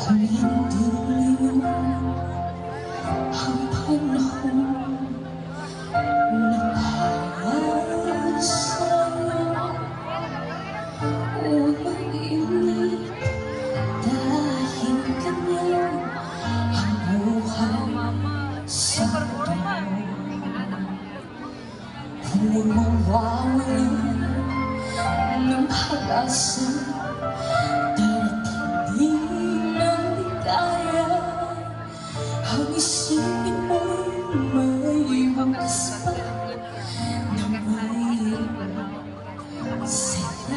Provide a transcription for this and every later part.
Kung hindi yun ang panahon na para sa'yo, huwag mag-ingat dahil ganyan ang buhay sa mundo. Huwag mawawalan ng pag-asa dahil hindi na ligaya. Ang isipin mo'y may bukas pa na may saya.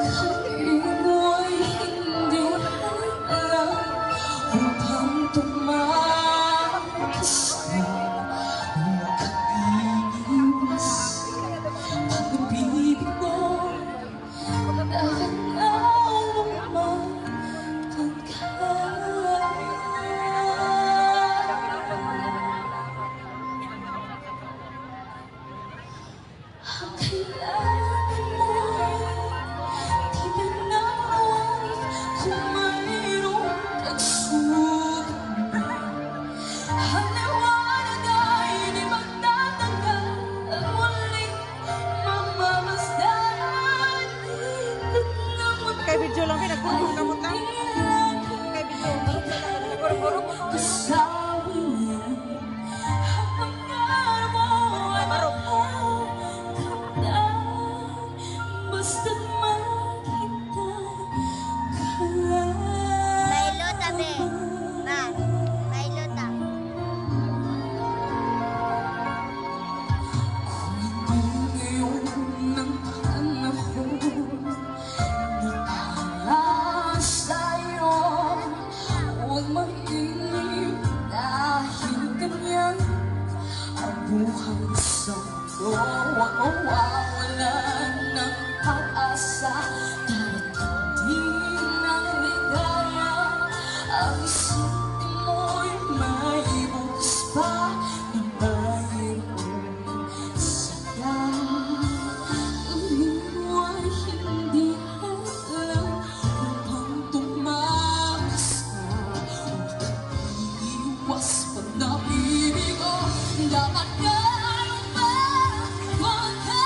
Kanino'y hindi alam upang tumakas na. Huwag kang iiwas pag-ibig mo dahil nalumapan ka. Ang kailangan mo di binawan kung mayroong pagsubok man. Ang liwanag ay di magtatanggal at muling mamamasdan. Ikot ng mundo Kay video lang pinagpulong na mo ta. Kay video. Guro-guro ko. kasawi niya. Ang pangarap mo ay maroon. Basta't maghintay ka lang. Bailo tabi. Na. Bailo ta. Kung hindi ngayon ang panahon na para sa'yo, huwag mag-inip dahil ganyan ang buhay sa mundo. Huwag mawawalan ng pag-asa dahil hindi na ligaya. Ang isipin mo'y may bukas pa na mayroong saya. Kanino ay hindi alam upang tumakas na. Huwag kang iiwas pag-ibig mo dapat ka lumaban ka.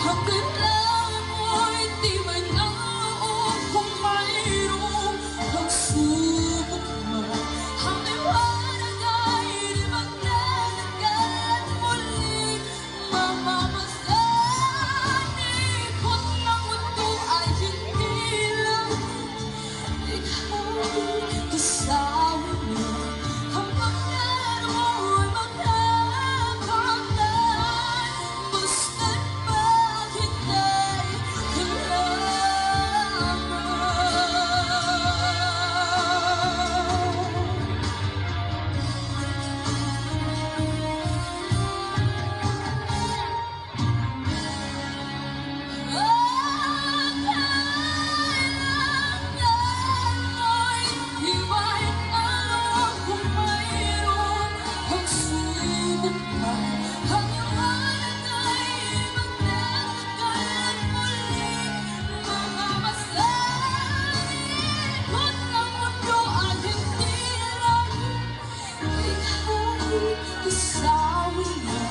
Ang kailangan mo'y di man naroon kung mayroong pagsubok man. Ang liwanag ay di magtatagal, muling mamamasdan. Ikot ng mundo ay hindi lang ikaw kasama niya. Ang pangarap mo ay magkakantay, basta't maghintay ka kasawi niya.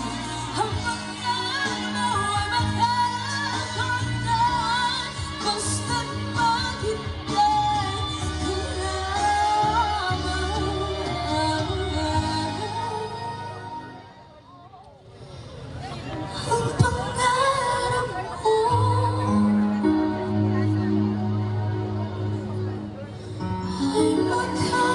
Ang pangarap mo ay magkakantay, basta't maghintay ka lamang. Ang pangarap mo ay magkakantay,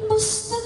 basta